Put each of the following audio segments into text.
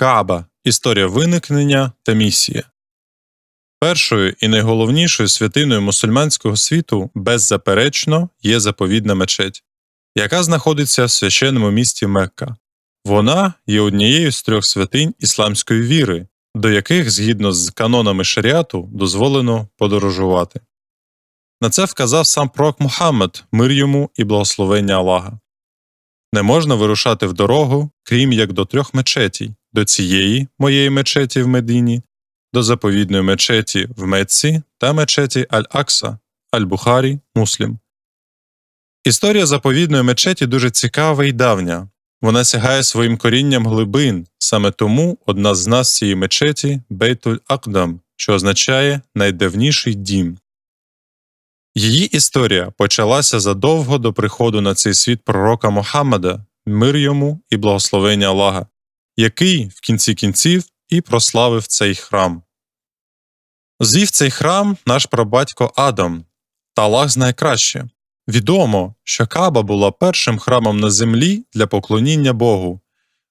Кааба. Історія виникнення та місія. Першою і найголовнішою святиною мусульманського світу беззаперечно є заповідна мечеть, яка знаходиться в священному місті Мекка. Вона є однією з 3 святинь ісламської віри, до яких, згідно з канонами шаріату, дозволено подорожувати. На це вказав сам пророк Мухаммед, мир йому і благословення Аллаха. Не можна вирушати в дорогу, крім як до 3 мечетій: до цієї, моєї мечеті в Медині, до заповідної мечеті в Мекці та мечеті Аль-Акса, Аль-Бухарі, Муслім. Історія заповідної мечеті дуже цікава і давня. Вона сягає своїм корінням глибин, саме тому одна з назв цієї мечеті – Бейтуль-Акдам, що означає «найдавніший дім». Її історія почалася задовго до приходу на цей світ пророка Мухаммада, мир йому і благословення Аллаха, який в кінці кінців і прославив цей храм. Звів цей храм наш прабатько Адам, та Аллах знає краще. Відомо, що Кааба була першим храмом на землі для поклоніння Богу.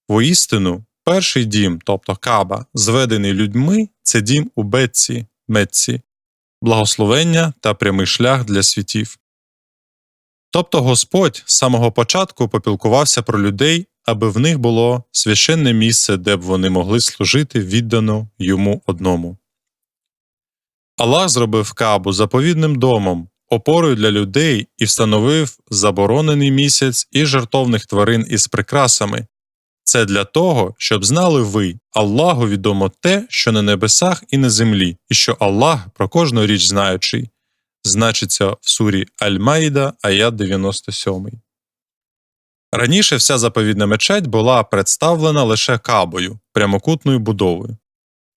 Воістину, перший дім, тобто Кааба, зведений людьми – це дім у Бетці, Мекці, благословення та прямий шлях для світів. Тобто Господь з самого початку попіклувався про людей, аби в них було священне місце, де б вони могли служити віддано Йому одному. Аллах зробив Каабу заповідним домом, опорою для людей і встановив заборонений місяць і жертовних тварин із прикрасами. Це для того, щоб знали ви, Аллаху відомо те, що на небесах і на землі, і що Аллах про кожну річ знаючий. Значиться в сурі Аль-Маїда, аят 97. Раніше вся заповідна мечеть була представлена лише Каабою, прямокутною будовою.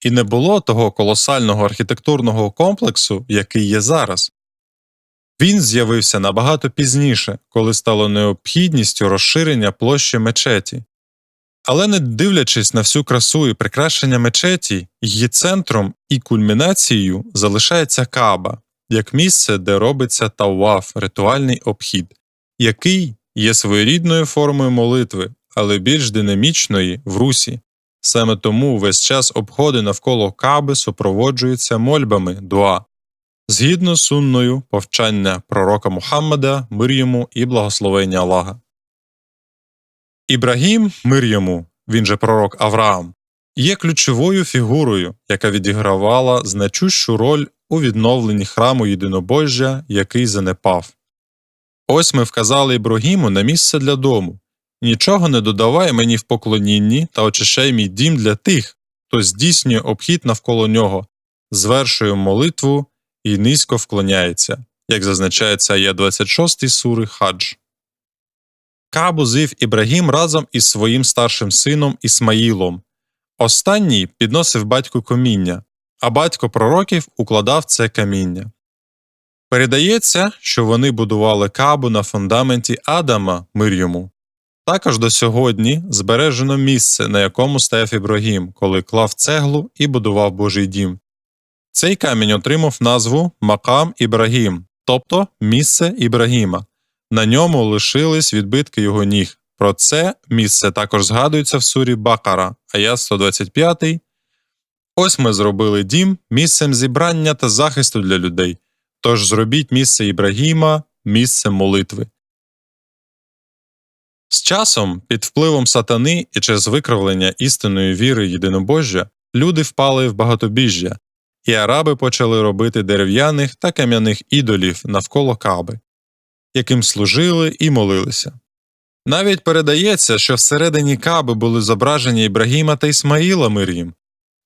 І не було того колосального архітектурного комплексу, який є зараз. Він з'явився набагато пізніше, коли стало необхідністю розширення площі мечеті. Але не дивлячись на всю красу і прикрашення мечеті, її центром і кульмінацією залишається Кааба, як місце, де робиться таваф, ритуальний обхід, який є своєрідною формою молитви, але більш динамічної в русі. Саме тому весь час обходи навколо Кааби супроводжуються мольбами дуа, згідно з сунною повчання пророка Мухаммада, мир йому і благословення Аллаха. Ібрагім, мир йому, він же пророк Авраам, є ключовою фігурою, яка відігравала значущу роль у відновленні храму єдинобожжя, який занепав. Ось ми вказали Ібрагіму на місце для дому. Нічого не додавай мені в поклонінні та очищай мій дім для тих, хто здійснює обхід навколо нього, звершує молитву і низько вклоняється, як зазначається аят 26 сури Хадж. Каабу звів Ібрагім разом із своїм старшим сином Ісмаїлом. Останній підносив батьку каміння, а батько пророків укладав це каміння. Передається, що вони будували Каабу на фундаменті Адама, мир йому. Також до сьогодні збережено місце, на якому стояв Ібрагім, коли клав цеглу і будував Божий дім. Цей камінь отримав назву Макам Ібрагім, тобто місце Ібрагіма. На ньому лишились відбитки його ніг. Про це місце також згадується в сурі Бакара, аят 125. Ось ми зробили дім місцем зібрання та захисту для людей. Тож зробіть місце Ібрагіма місцем молитви. З часом, під впливом сатани і через викривлення істинної віри єдинобожжя, люди впали в багатобіжжя, і араби почали робити дерев'яних та кам'яних ідолів навколо Кааби, яким служили і молилися. Навіть передається, що всередині Кааби були зображені Ібрагіма та Ісмаїла, мир їм.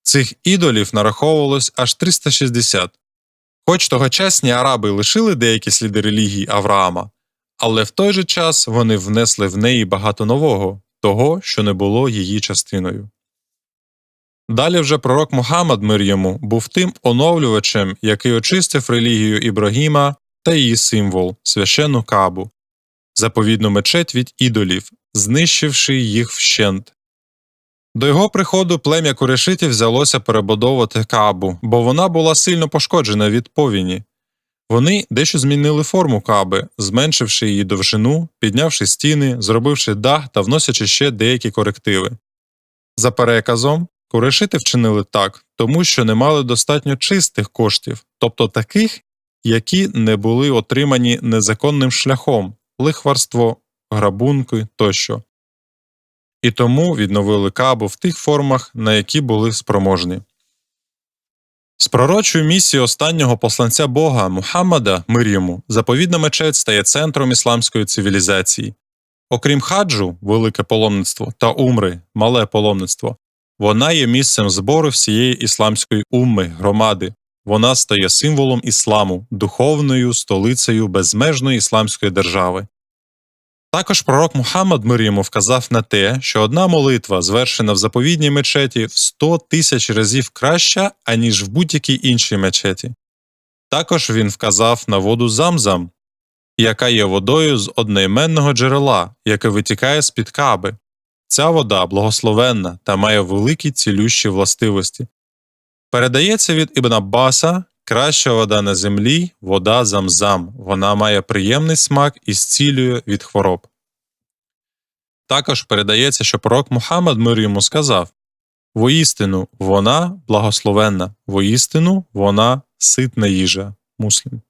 Цих ідолів нараховувалось аж 360. Хоч тогочасні араби лишили деякі сліди релігії Авраама, але в той же час вони внесли в неї багато нового, того, що не було її частиною. Далі вже пророк Мухаммад, мир йому, був тим оновлювачем, який очистив релігію Ібрагіма та її символ – священну Каабу, заповідну мечеть від ідолів, знищивши їх вщент. До його приходу плем'я курешитів взялося перебудовувати Каабу, бо вона була сильно пошкоджена від повені. Вони дещо змінили форму Кааби, зменшивши її довжину, піднявши стіни, зробивши дах та вносячи ще деякі корективи. За переказом, курешити вчинили так, тому що не мали достатньо чистих коштів, тобто таких, які не були отримані незаконним шляхом – лихварство, грабунки тощо. І тому відновили Каабу в тих формах, на які були спроможні. З пророчою місією останнього посланця Бога Мухаммада, мир йому, заповідна мечеть стає центром ісламської цивілізації. Окрім хаджу, велике паломництво, та умри, мале паломництво, вона є місцем збору всієї ісламської умми, громади. Вона стає символом ісламу, духовною столицею безмежної ісламської держави. Також пророк Мухаммад, мир йому, вказав на те, що одна молитва, звершена в заповідній мечеті, в 100 тисяч разів краща, аніж в будь-якій іншій мечеті. Також він вказав на воду Замзам, яка є водою з одноіменного джерела, яке витікає з-під Кааби. Ця вода благословенна та має великі цілющі властивості. Передається від Ібн Аббаса: краща вода на землі – вода Замзам. Вона має приємний смак і зцілює від хвороб. Також передається, що пророк Мухаммад, мир йому, сказав: «Воістину, вона благословенна, воістину, вона ситна їжа». Муслім.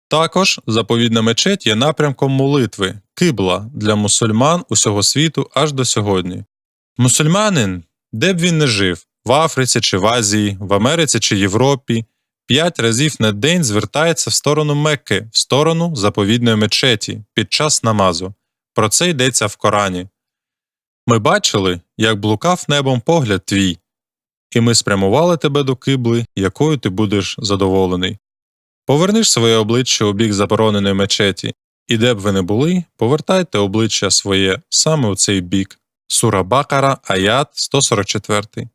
Також заповідна мечеть є напрямком молитви, кибла для мусульман усього світу аж до сьогодні. Мусульманин, де б він не жив, в Африці чи в Азії, в Америці чи Європі, 5 разів на день звертається в сторону Мекки, в сторону заповідної мечеті, під час намазу. Про це йдеться в Корані. «Ми бачили, як блукав небом погляд твій, і ми спрямували тебе до кибли, якою ти будеш задоволений. Поверниш своє обличчя у бік забороненої мечеті, і де б ви не були, повертайте обличчя своє саме у цей бік». Сура Бакара, аят 144.